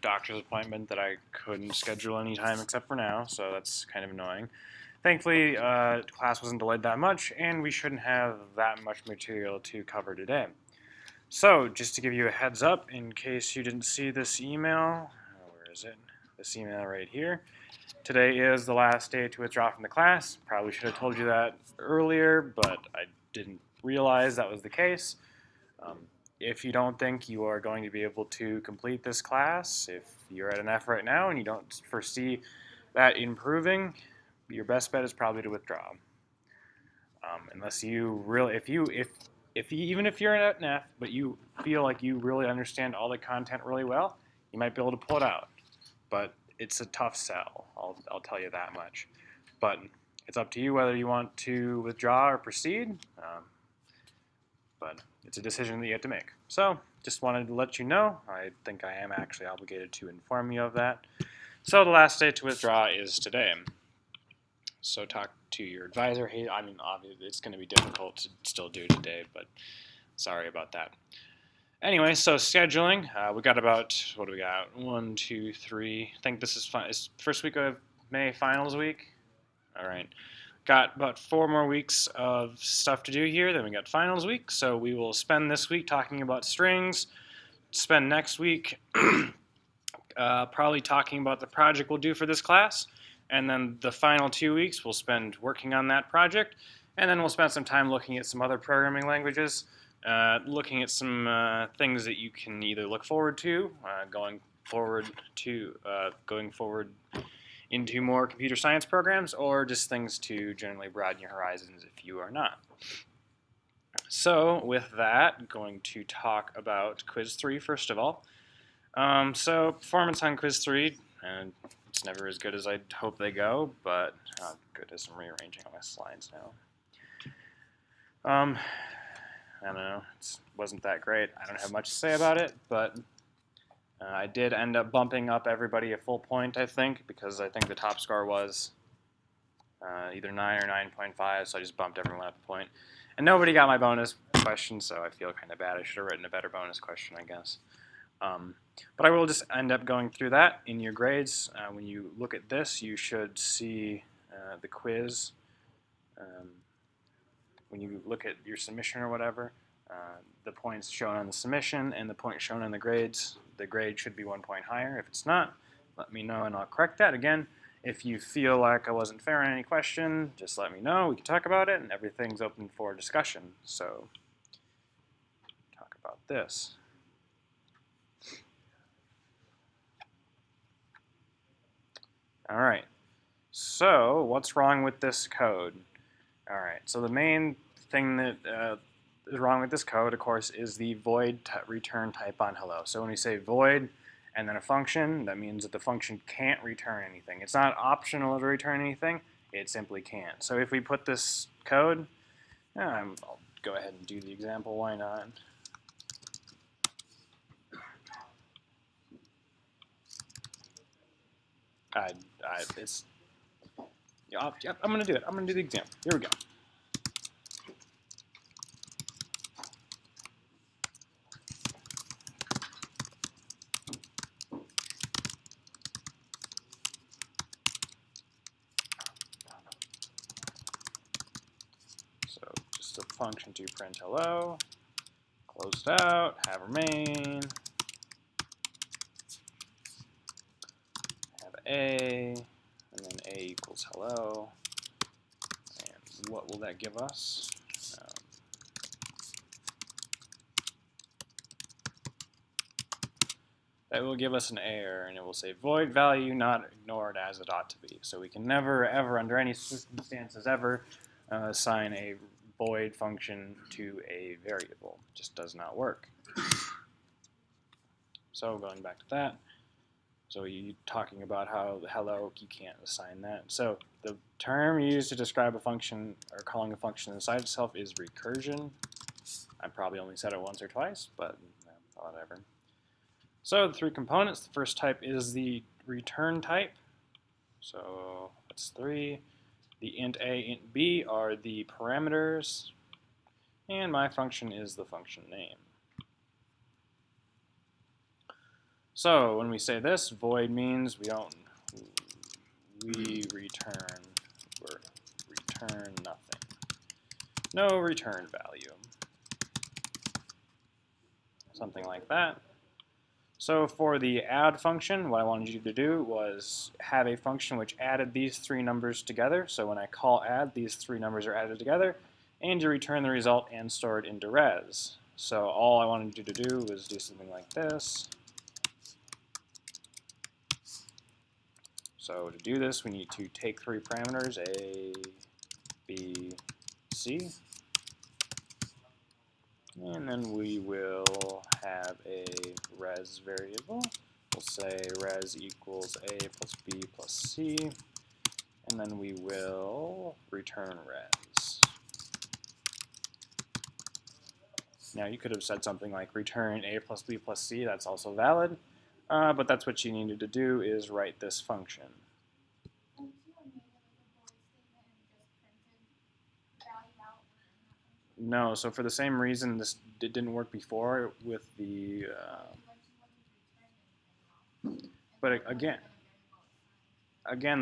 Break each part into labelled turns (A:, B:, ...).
A: doctor's appointment that I couldn't schedule any time except for now, so that's kind of annoying. Thankfully, class wasn't delayed that much, and we shouldn't have that much material to cover today. So, just to give you a heads up, in case you didn't see this email, where is it? This email right here. Today is the last day to withdraw from the class. Probably should have told you that earlier, but I didn't realize that was the case. If you don't think you are going to be able to complete this class, if you're at an F right now and you don't foresee that improving, your best bet is probably to withdraw. Unless you really, even if you're at an F, but you feel like you really understand all the content really well, you might be able to pull it out. But it's a tough sell, I'll tell you that much. But it's up to you whether you want to withdraw or proceed. But it's a decision that you have to make. So just wanted to let you know. I think I am actually obligated to inform you of that. So the last day to withdraw is today. So talk to your advisor. Hey, I mean, obviously it's going to be difficult to still do today, but sorry about that. Anyway, so scheduling. We got about, what do we got? 1, 2, 3. I think this is fun. It's first week of May, finals week. All right. Got about 4 more weeks of stuff to do here. Then we got finals week. So we will spend this week talking about strings. Spend next week probably talking about the project we'll do for this class. And then the final 2 weeks we'll spend working on that project. And then we'll spend some time looking at some other programming languages, looking at some things that you can either look forward to, going forward into more computer science programs, or just things to generally broaden your horizons if you are not. So with that, I'm going to talk about Quiz 3 first of all. So performance on Quiz 3, and it's never as good as I'd hope they go, but goodness, I'm rearranging all my slides now. I don't know, it wasn't that great. I don't have much to say about it, but I did end up bumping up everybody a full point, I think, because I think the top score was either 9 or 9.5, so I just bumped everyone up a point. And nobody got my bonus question, so I feel kind of bad. I should have written a better bonus question, I guess. But I will just end up going through that in your grades. When you look at this, you should see the quiz. When you look at your submission or whatever, the points shown on the submission and the points shown on the grades, the grade should be 1 point higher. If it's not, let me know and I'll correct that. Again, if you feel like I wasn't fair on any question, just let me know. We can talk about it, and everything's open for discussion. So, talk about this. All right. So, what's wrong with this code? All right. So the main thing that is wrong with this code, of course, is the void return type on hello. So when we say void and then a function, that means that the function can't return anything. It's not optional to return anything. It simply can't. So if we put this code, I'll go ahead and do the example. Why not? Yep, I'm going to do it. I'm going to do the example. Here we go. So just a function to print hello, closed out, have remain, have a, and then a equals hello. And what will that give us? That will give us an error, and it will say void value not ignored as it ought to be. So we can never, ever, under any circumstances, ever assign a void function to a variable. It just does not work. So going back to that, so you talking about how the hello, you can't assign that. So the term used to describe a function or calling a function inside itself is recursion. I probably only said it once or twice, but whatever. So the 3 components, the first type is the return type. So that's 3. The int a, int b are the parameters, and my function is the function name. So when we say this, void means we return nothing. No return value. Something like that. So for the add function, what I wanted you to do was have a function which added these three numbers together. So when I call add, these three numbers are added together, and you return the result and store it into res. So all I wanted you to do was do something like this. So to do this, we need to take three parameters, A, B, C. And then we will have a res variable. We'll say res equals A plus B plus C. And then we will return res. Now you could have said something like return A plus B plus C. That's also valid. But that's what you needed to do is write this function. No, so for the same reason this didn't work before with the, but again,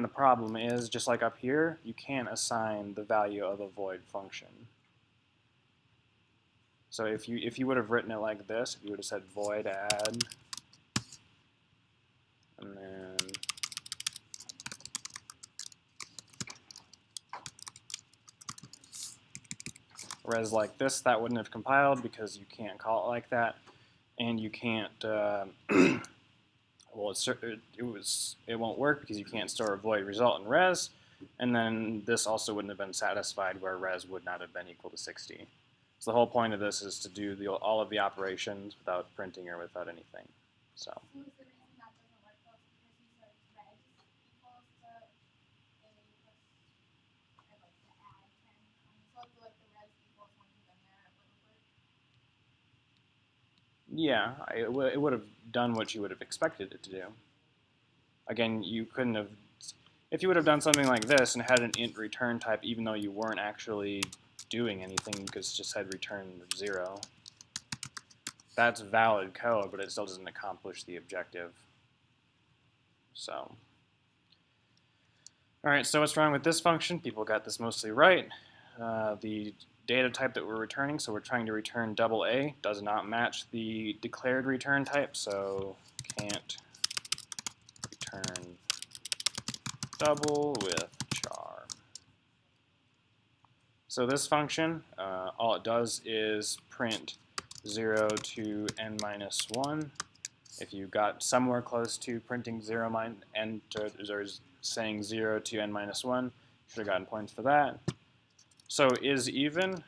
A: the problem is, just like up here, you can't assign the value of a void function. So if you would have written it like this, if you would have said void add, and then res like this, that wouldn't have compiled because you can't call it like that, and you can't. Well, it won't work because you can't store a void result in res, and then this also wouldn't have been satisfied where res would not have been equal to 60. So the whole point of this is to do all of the operations without printing or without anything. So. Yeah, it would have done what you would have expected it to do. Again, you couldn't have, if you would have done something like this and had an int return type, even though you weren't actually doing anything, you could just had return 0. That's valid code, but it still doesn't accomplish the objective. So, all right, so what's wrong with this function? People got this mostly right. The data type that we're returning, so we're trying to return double A, does not match the declared return type, so can't return double with char. So this function, all it does is print 0 to n minus 1. If you got somewhere close to printing 0 or saying 0 to n minus 1, should have gotten points for that. So is even,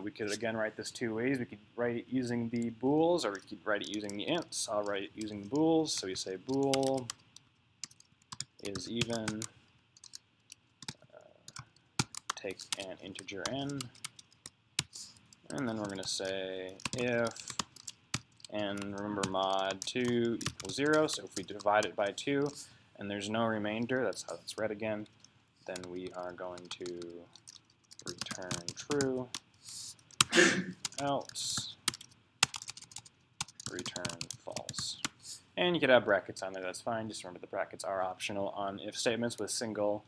A: we could again write this two ways. We could write it using the bools, or we could write it using the ints. I'll write it using the bools. So we say bool is even, take an integer n, and then we're going to say if n, remember mod 2 equals 0, so if we divide it by 2 and there's no remainder, that's how it's read again, then we are going to return true, else return false. And you could have brackets on there, that's fine. Just remember the brackets are optional on if statements with single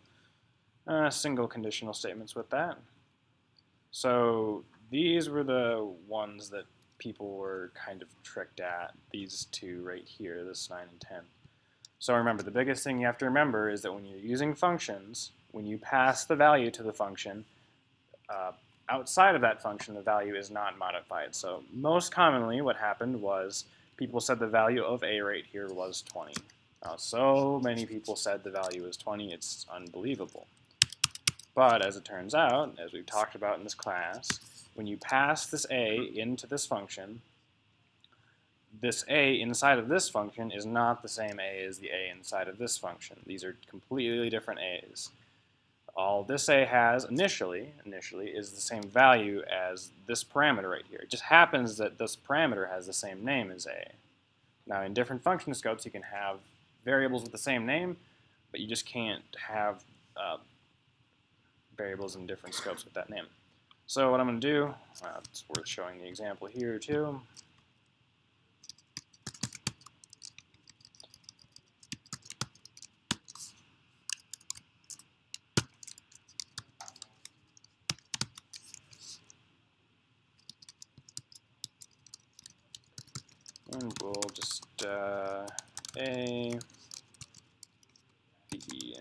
A: conditional statements with that. So these were the ones that people were kind of tricked at, these two right here, this 9 and 10. So remember, the biggest thing you have to remember is that when you're using functions, when you pass the value to the function, outside of that function, the value is not modified. So most commonly what happened was people said the value of A right here was 20. Now, so many people said the value is 20, it's unbelievable. But as it turns out, as we've talked about in this class, when you pass this A into this function, this A inside of this function is not the same A as the A inside of this function. These are completely different A's. All this A has initially is the same value as this parameter right here. It just happens that this parameter has the same name as A. Now in different function scopes you can have variables with the same name, but you just can't have variables in different scopes with that name. So what I'm going to do, it's worth showing the example here too. And we'll just A, B.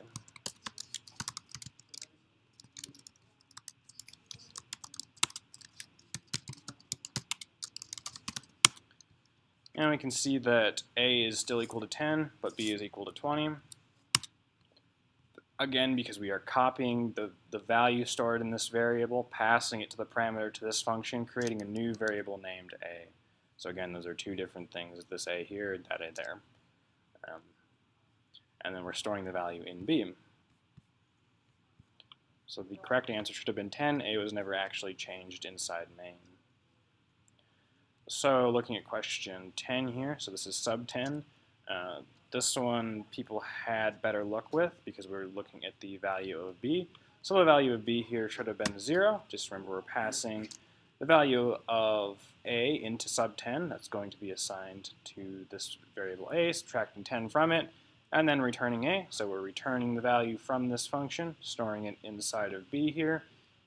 A: And we can see that A is still equal to 10, but B is equal to 20. Again, because we are copying the value stored in this variable, passing it to the parameter to this function, creating a new variable named A. So again, those are two different things, this A here, that A there. And then we're storing the value in B. So the correct answer should have been 10. A was never actually changed inside main. So looking at question 10 here, so this is sub 10. This one people had better luck with because we're looking at the value of B. So the value of B here should have been 0. Just remember we're passing the value of A into sub 10. That's going to be assigned to this variable A, subtracting 10 from it, and then returning A. So we're returning the value from this function, storing it inside of B here,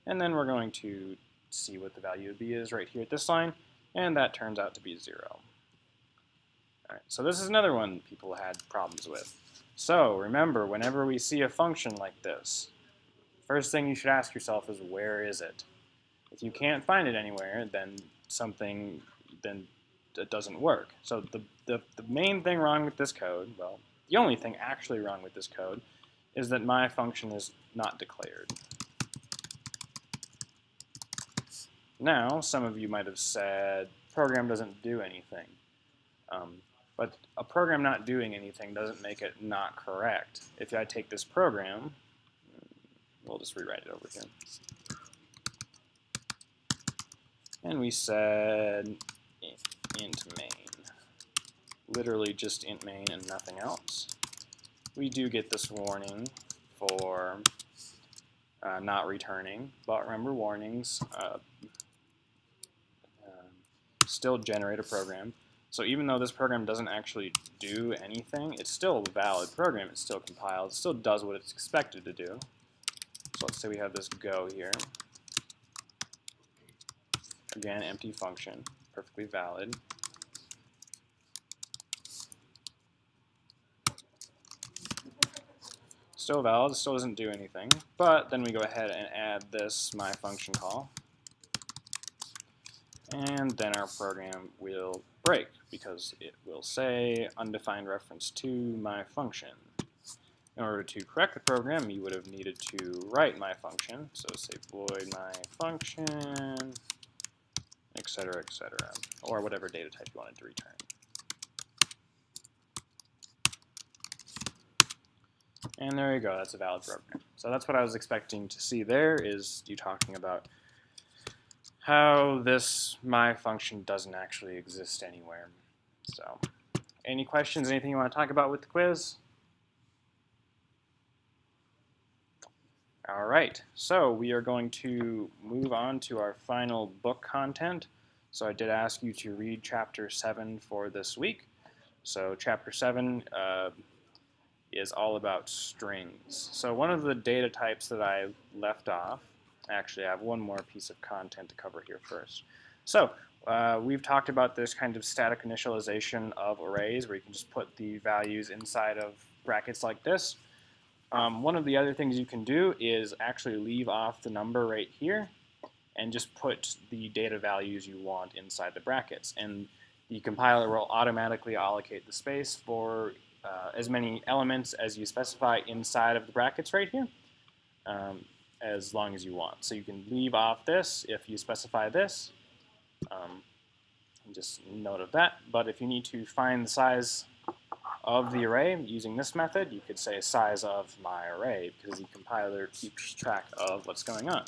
A: and then we're going to see what the value of B is right here at this line, and that turns out to be 0. Alright, so this is another one people had problems with. So remember, whenever we see a function like this, first thing you should ask yourself is, where is it? If you can't find it anywhere, then it doesn't work. So the main thing wrong with this code, well, the only thing actually wrong with this code, is that my function is not declared. Now, some of you might have said, program doesn't do anything. But a program not doing anything doesn't make it not correct. If I take this program, we'll just rewrite it over here. And we said int main. Literally just int main and nothing else. We do get this warning for not returning, but remember warnings still generate a program. So even though this program doesn't actually do anything, it's still a valid program. It still compiles. It still does what it's expected to do. So let's say we have this go here. Again, empty function, perfectly valid. Still valid, still doesn't do anything. But then we go ahead and add this my function call. And then our program will break because it will say undefined reference to my function. In order to correct the program, you would have needed to write my function. So say void my function, etc., or whatever data type you wanted to return. And there you go, that's a valid program. So that's what I was expecting to see there, is you talking about how this my function doesn't actually exist anywhere. So, any questions, anything you want to talk about with the quiz? All right, so we are going to move on to our final book content. So I did ask you to read chapter 7 for this week. So chapter 7 is all about strings. So one of the data types that I left off, actually I have one more piece of content to cover here first. So we've talked about this kind of static initialization of arrays where you can just put the values inside of brackets like this. One of the other things you can do is actually leave off the number right here and just put the data values you want inside the brackets. And the compiler will automatically allocate the space for as many elements as you specify inside of the brackets right here, as long as you want. So you can leave off this if you specify this. Just note of that. But if you need to find the size of the array using this method, you could say size of my array, because the compiler keeps track of what's going on.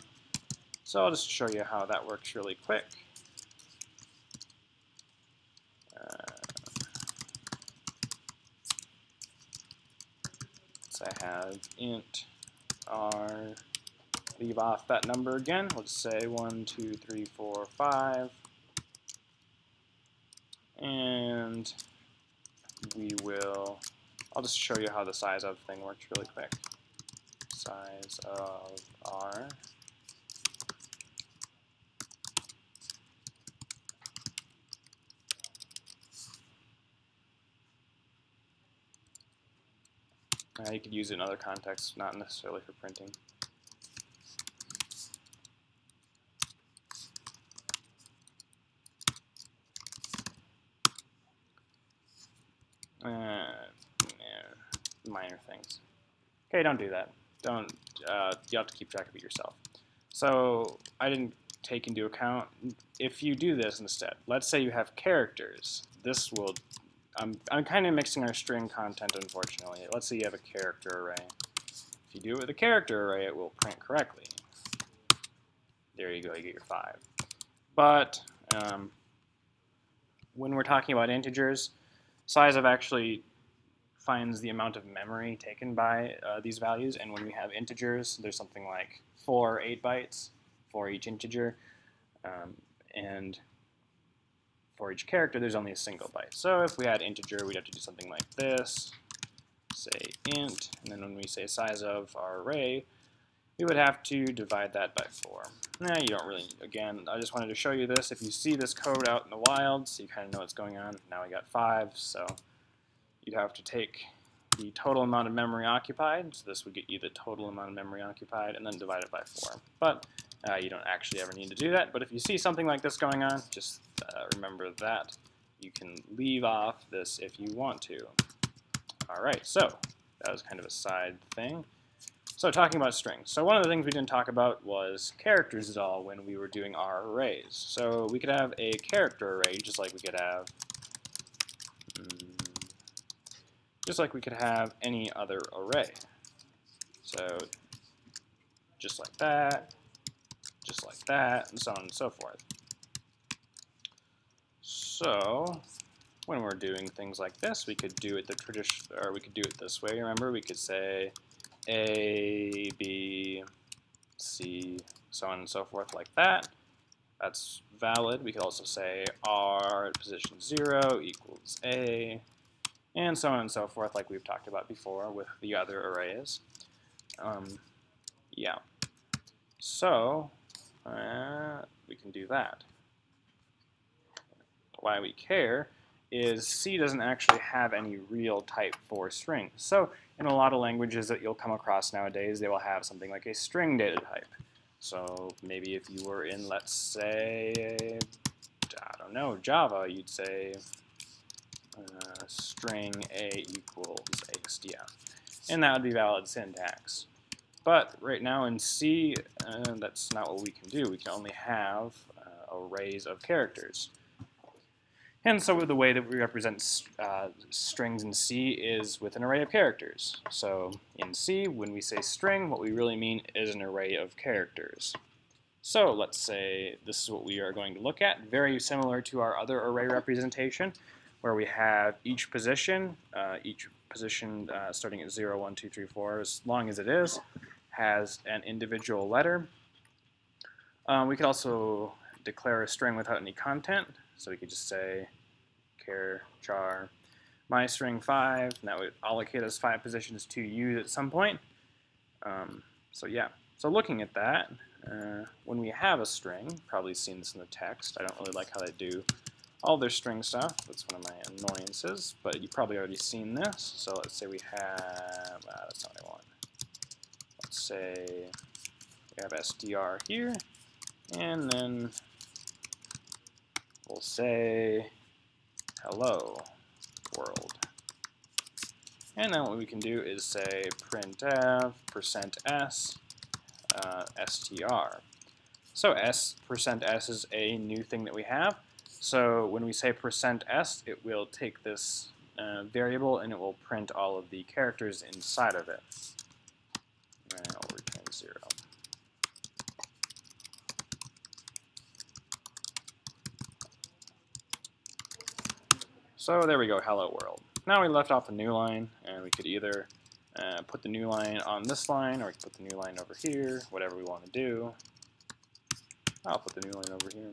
A: So I'll just show you how that works really quick. So I have int r, leave off that number again. We'll just say 1, 2, 3, 4, 5. And we will, I'll just show you how the size of thing works really quick. Size of r. You could use it in other contexts, not necessarily for printing. Minor things. Okay, don't do that. Don't. You have to keep track of it yourself. So I didn't take into account if you do this instead. Let's say you have characters. This will. I'm kind of mixing our string content, unfortunately. Let's say you have a character array. If you do it with a character array, it will print correctly. There you go. You get your 5. But when we're talking about integers, sizeof actually finds the amount of memory taken by these values, and when we have integers, there's something like 4 or 8 bytes for each integer, and for each character, there's only a single byte. So if we had integer, we'd have to do something like this, say int, and then when we say size of our array, we would have to divide that by 4. You don't really, again, I just wanted to show you this. If you see this code out in the wild, so you kind of know what's going on. Now we got 5, so you'd have to take the total amount of memory occupied, so this would get you the total amount of memory occupied, and then divide it by 4. But you don't actually ever need to do that. But if you see something like this going on, just remember that. You can leave off this if you want to. All right, so that was kind of a side thing. So talking about strings. So one of the things we didn't talk about was characters at all when we were doing our arrays. So we could have a character array, just like we could have any other array. So just like that, and so on and so forth. So when we're doing things like this, we could do it the tradition, or we could do it this way. Remember, we could say A, B, C, so on and so forth like that. That's valid. We could also say R at position 0 equals A, and so on and so forth, like we've talked about before with the other arrays. Yeah. So we can do that. Why we care is C doesn't actually have any real type for strings. So in a lot of languages that you'll come across nowadays, they will have something like a string data type. So maybe if you were in, let's say, I don't know, Java, you'd say string A equals ASDF. And that would be valid syntax. But right now in C, that's not what we can do. We can only have arrays of characters. And so the way that we represent strings in C is with an array of characters. So in C, when we say string, what we really mean is an array of characters. So let's say this is what we are going to look at, very similar to our other array representation, where we have each position starting at 0, 1, 2, 3, 4, as long as it is, has an individual letter. We could also declare a string without any content. So we could just say char char my string 5, and that would allocate us 5 positions to use at some point. So yeah, so looking at that, when we have a string, probably seen this in the text. I don't really like how they do all their string stuff. That's one of my annoyances, but you've probably already seen this. So let's say we have, that's not what I want. Let's say we have str here, and then we'll say hello world. And then what we can do is say printf %s str. So %s is a new thing that we have. So when we say %s, it will take this variable and it will print all of the characters inside of it. And I'll return 0. So there we go, hello world. Now we left off the new line, and we could either put the new line on this line, or we could put the new line over here, whatever we want to do. I'll put the new line over here.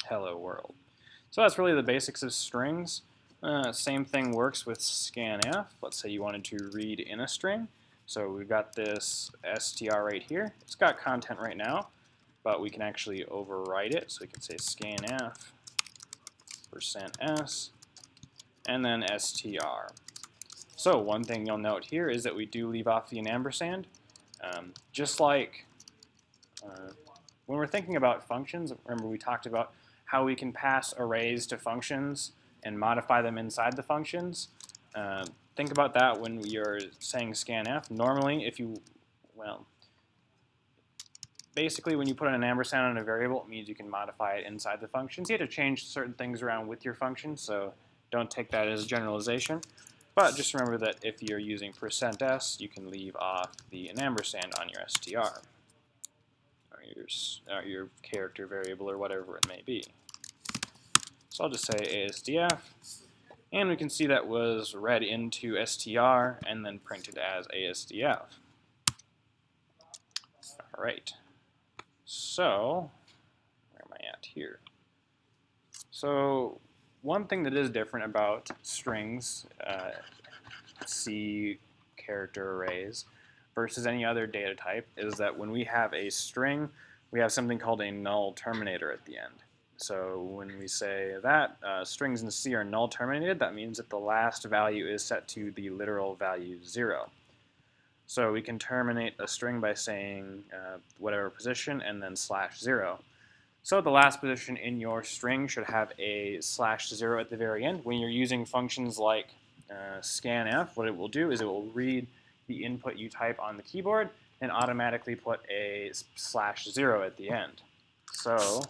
A: Hello world. So that's really the basics of strings. Same thing works with scanf. Let's say you wanted to read in a string. So we've got this str right here. It's got content right now, but we can actually overwrite it. So we can say scanf %s, and then str. So one thing you'll note here is that we do leave off the ampersand. Just like when we're thinking about functions, remember we talked about how we can pass arrays to functions and modify them inside the functions. Think about that when you're saying scanf. Normally, basically when you put an ampersand on a variable, it means you can modify it inside the functions. You have to change certain things around with your function, so don't take that as a generalization. But just remember that if you're using %s, you can leave off the ampersand on your str, or your character variable, or whatever it may be. So I'll just say ASDF, and we can see that was read into str and then printed as ASDF. All right. So where am I at here? So one thing that is different about strings, C character arrays, versus any other data type is that when we have a string, we have something called a null terminator at the end. So when we say that strings in C are null terminated, that means that the last value is set to the literal value 0. So we can terminate a string by saying whatever position and then /0. So the last position in your string should have a /0 at the very end. When you're using functions like scanf, what it will do is it will read the input you type on the keyboard and automatically put a /0 at the end. So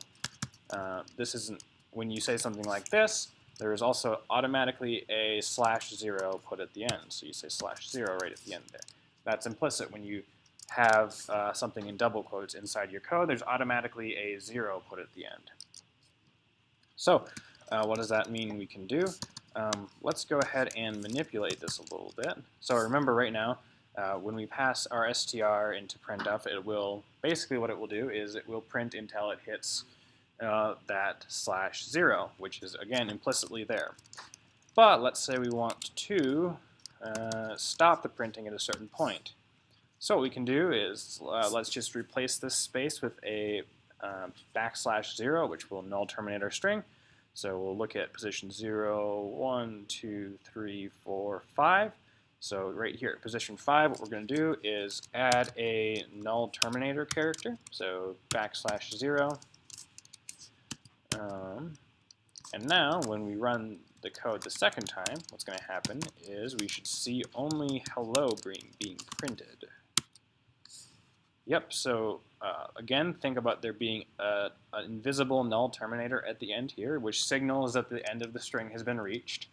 A: this isn't, when you say something like this, there is also automatically a /0 put at the end. So you say /0 right at the end there. That's implicit when you have something in double quotes inside your code. There's automatically a 0 put at the end. So what does that mean we can do? Let's go ahead and manipulate this a little bit. So remember right now, when we pass our str into printf, it will, basically what it will do is it will print until it hits that /0, which is again implicitly there. But let's say we want to stop the printing at a certain point. So what we can do is let's just replace this space with a \0, which will null terminate our string. So we'll look at position 0, 1, 2, 3, 4, 5. So right here at position 5, what we're going to do is add a null terminator character. So \0. And now when we run the code the second time, what's going to happen is we should see only hello being printed. Yep, so again, think about there being an invisible null terminator at the end here, which signals that the end of the string has been reached.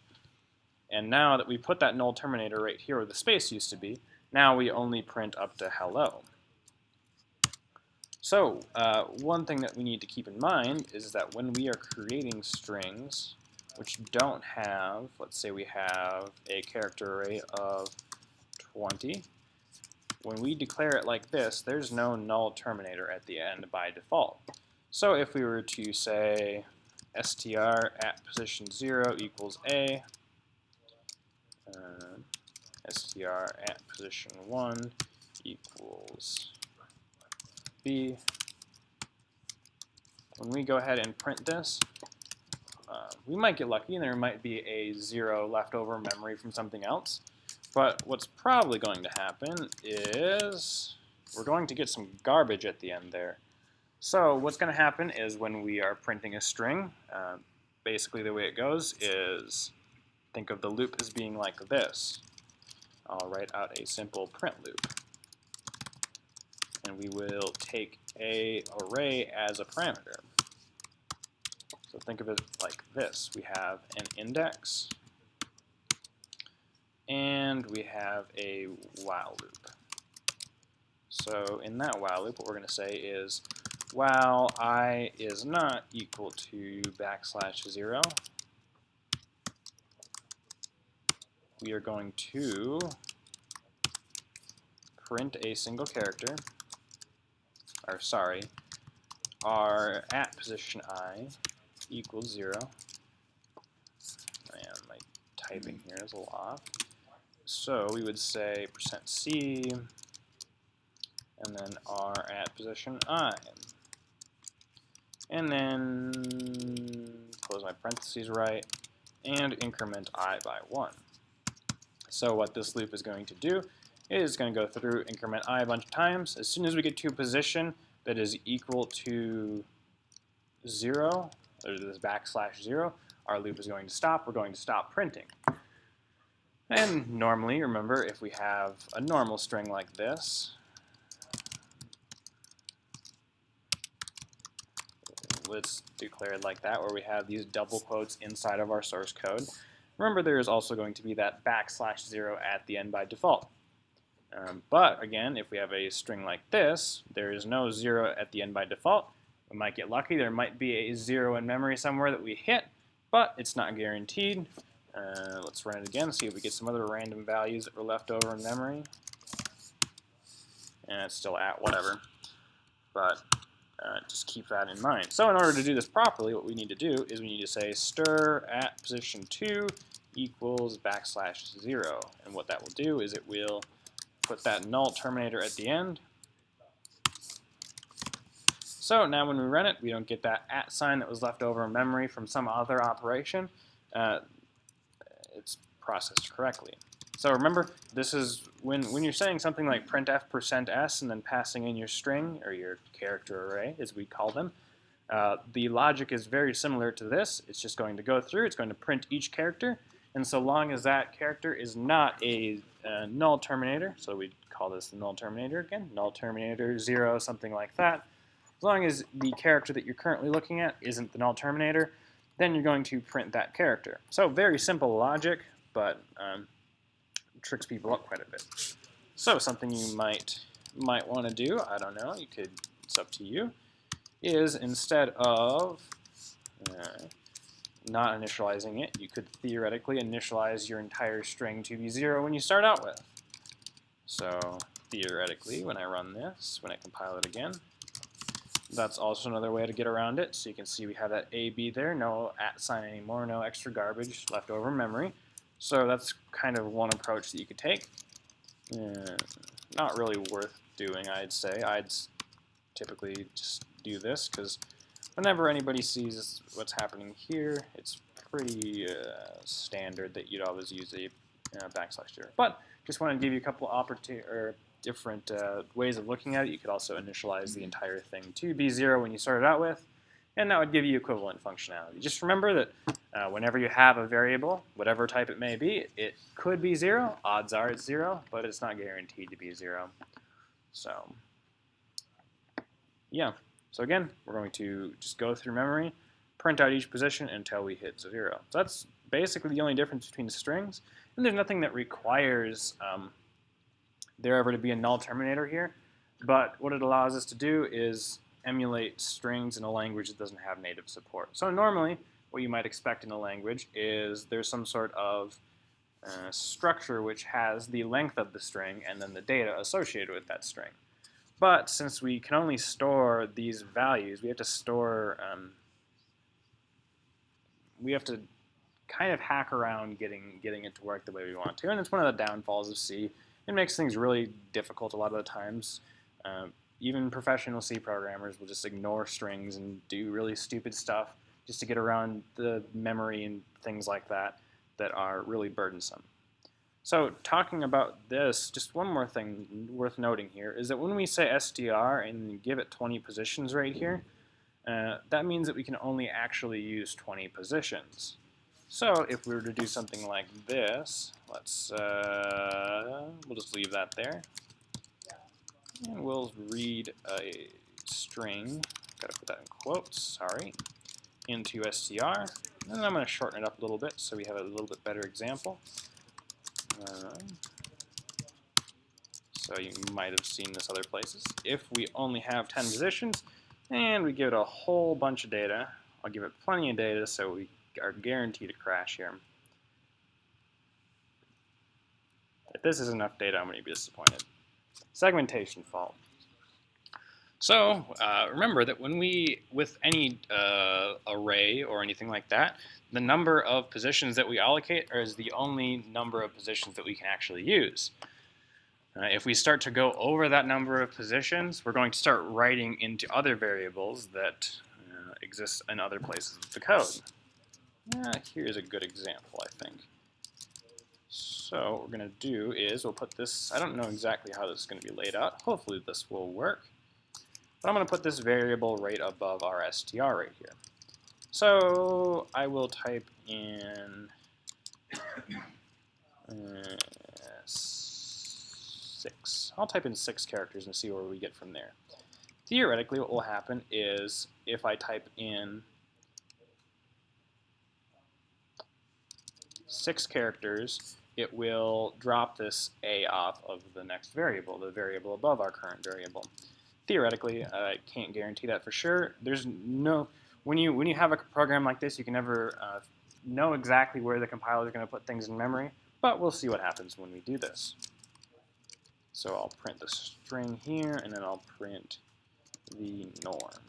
A: And now that we put that null terminator right here where the space used to be, now we only print up to hello. So one thing that we need to keep in mind is that when we are creating strings which don't have, let's say we have a character array of 20, when we declare it like this, there's no null terminator at the end by default. So if we were to say str at position 0 equals A, str at position 1 equals B, when we go ahead and print this, we might get lucky and there might be a 0 leftover memory from something else. But what's probably going to happen is we're going to get some garbage at the end there. So what's going to happen is when we are printing a string, basically the way it goes is think of the loop as being like this. I'll write out a simple print loop. And we will take a array as a parameter. So think of it like this. We have an index, and we have a while loop. So in that while loop, what we're going to say is while I is not equal to \0, we are going to print a single character, or sorry, our at position I equals 0. And my typing here is a little off. So we would say %c, and then r at position I. And then close my parentheses right, and increment I by 1. So what this loop is going to do is going to go through increment I a bunch of times. As soon as we get to a position that is equal to 0, or this \0, our loop is going to stop. We're going to stop printing. And normally, remember, if we have a normal string like this, let's declare it like that, where we have these double quotes inside of our source code. Remember, there is also going to be that \0 at the end by default. But again, if we have a string like this, there is no 0 at the end by default. We might get lucky. There might be a 0 in memory somewhere that we hit, but it's not guaranteed. Let's run it again, see if we get some other random values that were left over in memory. And it's still at whatever. But just keep that in mind. So in order to do this properly, what we need to do is we need to say stir at position 2 equals \0. And what that will do is it will put that null terminator at the end. So now when we run it, we don't get that @ sign that was left over in memory from some other operation. It's processed correctly. So remember, this is when you're saying something like printf %s and then passing in your string, or your character array, as we call them, the logic is very similar to this. It's just going to go through, it's going to print each character, and so long as that character is not a null terminator, so we call this the null terminator again, null terminator 0, something like that. As long as the character that you're currently looking at isn't the null terminator, then you're going to print that character. So very simple logic, but tricks people up quite a bit. So something you might want to do, I don't know, it's up to you, is instead of not initializing it, you could theoretically initialize your entire string to be 0 when you start out with. So theoretically, when I run this, when I compile it again, that's also another way to get around it. So you can see we have that AB there, no @ sign anymore, no extra garbage left over in memory. So that's kind of one approach that you could take. Not really worth doing, I'd say. I'd typically just do this because whenever anybody sees what's happening here, it's pretty standard that you'd always use a \0. But just want to give you a couple different ways of looking at it. You could also initialize the entire thing to be 0 when you started out with, and that would give you equivalent functionality. Just remember that whenever you have a variable, whatever type it may be, it could be 0. Odds are it's 0, but it's not guaranteed to be 0. So yeah. So again, we're going to just go through memory, print out each position until we hit 0. So that's basically the only difference between strings, and there's nothing that requires there ever to be a null terminator here. But what it allows us to do is emulate strings in a language that doesn't have native support. So normally, what you might expect in a language is there's some sort of structure which has the length of the string and then the data associated with that string. But since we can only store these values, we have to store, we have to kind of hack around getting it to work the way we want to. And it's one of the downfalls of C. It makes things really difficult a lot of the times. Even professional C programmers will just ignore strings and do really stupid stuff just to get around the memory and things like that that are really burdensome. So talking about this, just one more thing worth noting here is that when we say str and give it 20 positions right here, that means that we can only actually use 20 positions. So if we were to do something like this, we'll just leave that there. And we'll read a string, gotta put that in quotes, sorry, into str. And I'm going to shorten it up a little bit so we have a little bit better example. So you might have seen this other places. If we only have 10 positions and we give it a whole bunch of data, I'll give it plenty of data so we are guaranteed to crash here. If this is enough data, I'm going to be disappointed. Segmentation fault. So remember that when with any array or anything like that, the number of positions that we allocate is the only number of positions that we can actually use. If we start to go over that number of positions, we're going to start writing into other variables that exist in other places of the code. Here's a good example, I think. So what we're going to do is we'll put this, I don't know exactly how this is going to be laid out. Hopefully this will work. But I'm going to put this variable right above our str right here. So I will type in 6. I'll type in 6 characters and see where we get from there. Theoretically, what will happen is if I type in 6 characters, it will drop this a off of the next variable, the variable above our current variable. Theoretically, I can't guarantee that for sure. There's no when you have a program like this, you can never know exactly where the compiler is going to put things in memory, but we'll see what happens when we do this. So I'll print the string here, and then I'll print the norm.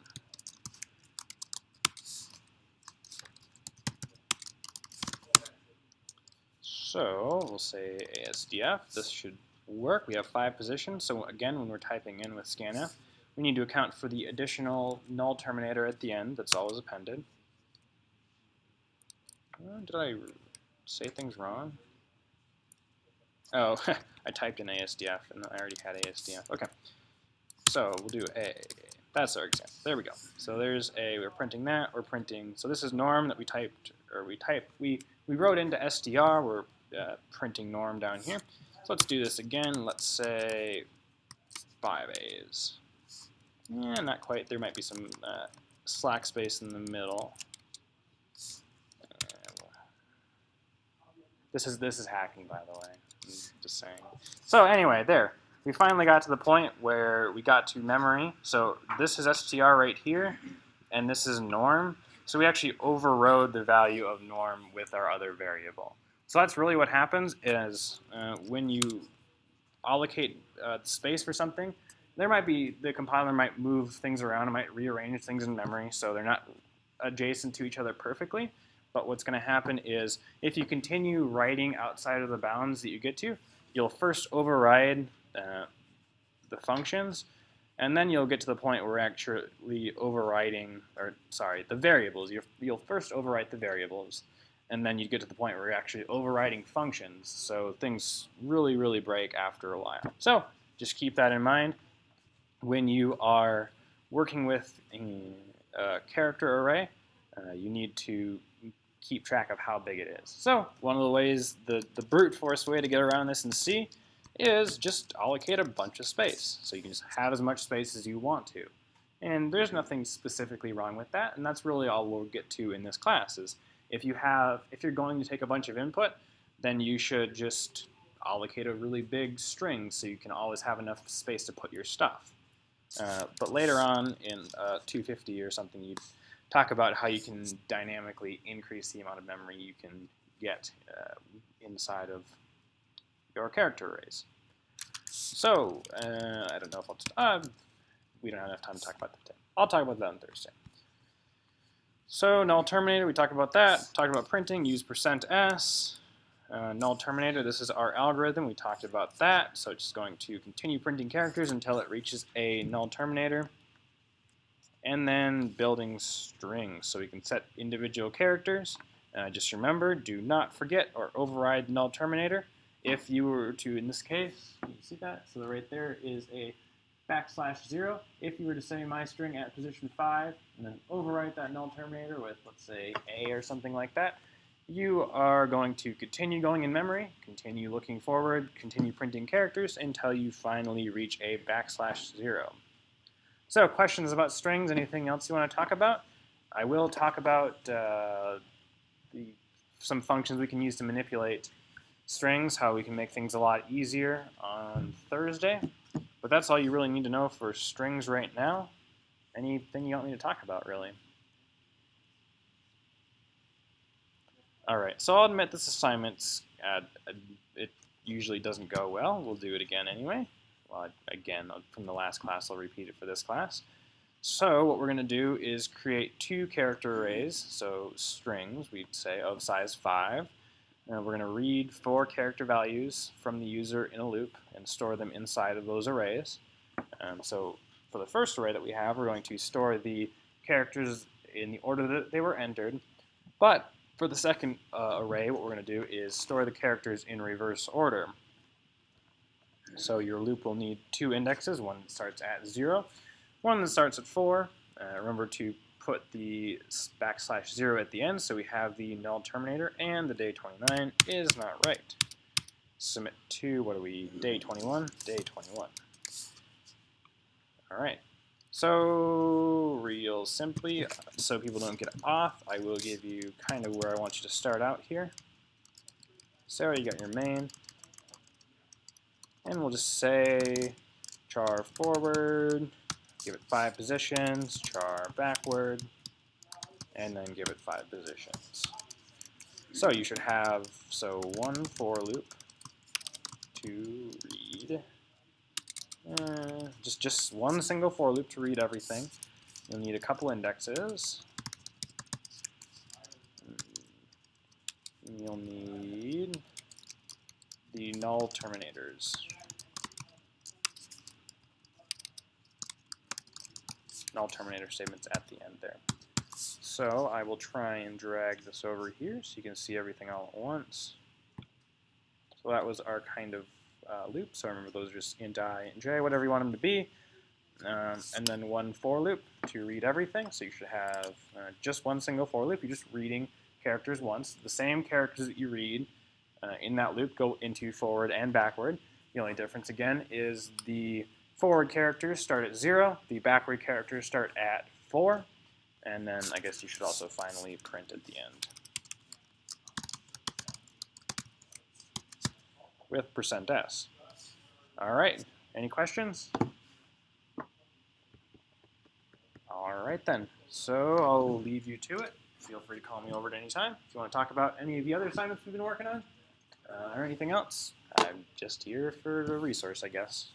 A: So we'll say ASDF. This should work. We have 5 positions. So again, when we're typing in with scanf, we need to account for the additional null terminator at the end that's always appended. Did I say things wrong? Oh, I typed in ASDF and I already had ASDF. Okay. So we'll do a. That's our example. There we go. So there's a. We're printing that. We're printing. So this is norm that we typed, or we wrote into str. We're printing norm down here. So let's do this again. Let's say 5 A's. Yeah, not quite. There might be some slack space in the middle. This is hacking, by the way. I'm just saying. So anyway, there. We finally got to the point where we got to memory. So this is str right here, and this is norm. So we actually overrode the value of norm with our other variable. So that's really what happens is when you allocate space for something, the compiler might move things around, it might rearrange things in memory so they're not adjacent to each other perfectly. But what's going to happen is if you continue writing outside of the bounds that you get to, you'll first override the functions, and then you'll get to the point where we're actually overriding, the variables. You'll first overwrite the variables, and then you get to the point where you're actually overriding functions. So things really, really break after a while. So just keep that in mind when you are working with a character array. You need to keep track of how big it is. So one of the ways, the brute force way to get around this in C is just allocate a bunch of space. So you can just have as much space as you want to. And there's nothing specifically wrong with that, and that's really all we'll get to in this class is if you're going to take a bunch of input, then you should just allocate a really big string so you can always have enough space to put your stuff. But later on in 250 or something, you talk about how you can dynamically increase the amount of memory you can get inside of your character arrays. So, I don't know if we don't have enough time to talk about that today. I'll talk about that on Thursday. So, null terminator, we talked about that. Talked about printing, use %s. Null terminator, this is our algorithm. We talked about that. So, it's just going to continue printing characters until it reaches a null terminator. And then building strings. So we can set individual characters. Just remember, do not forget or override the null terminator. If you were to, in this case, you see that? So right there is a \0. If you were to say my string at position 5 and then overwrite that null terminator with, let's say, A or something like that, you are going to continue going in memory, continue looking forward, continue printing characters until you finally reach a \0. So questions about strings, anything else you want to talk about? I will talk about some functions we can use to manipulate strings, how we can make things a lot easier on Thursday. But that's all you really need to know for strings right now. Anything you want me to talk about, really? All right, so I'll admit this assignment, it usually doesn't go well. We'll do it again anyway. Well, again, from the last class, I'll repeat it for this class. So what we're going to do is create 2 character arrays, so strings, we'd say, of size 5. And we're going to read 4 character values from the user in a loop and store them inside of those arrays. So for the first array that we have, we're going to store the characters in the order that they were entered. But For the second array, what we're going to do is store the characters in reverse order. So your loop will need two indexes, one that starts at 0, one that starts at 4. Remember to put the \0 at the end, so we have the null terminator, and the day 29 is not right. Submit to, what are we, day 21? Day 21. All right. So real simply, so people don't get off, I will give you kind of where I want you to start out here. So you got your main, and we'll just say char forward, give it 5 positions, char backward, and then give it 5 positions. So you should have, one for loop to read, just one single for loop to read everything. You'll need a couple indexes. You'll need the null terminators. Null terminator statements at the end there. So I will try and drag this over here so you can see everything all at once. So that was our kind of loop. So remember, those are just int I and j, whatever you want them to be. And then one for loop to read everything. So you should have just one single for loop. You're just reading characters once. The same characters that you read in that loop go into forward and backward. The only difference, again, is the forward characters start at 0, the backward characters start at 4, and then I guess you should also finally print at the end with %s. All right, any questions? All right then, so I'll leave you to it. Feel free to call me over at any time if you want to talk about any of the other assignments we've been working on or anything else. I'm just here for the resource, I guess.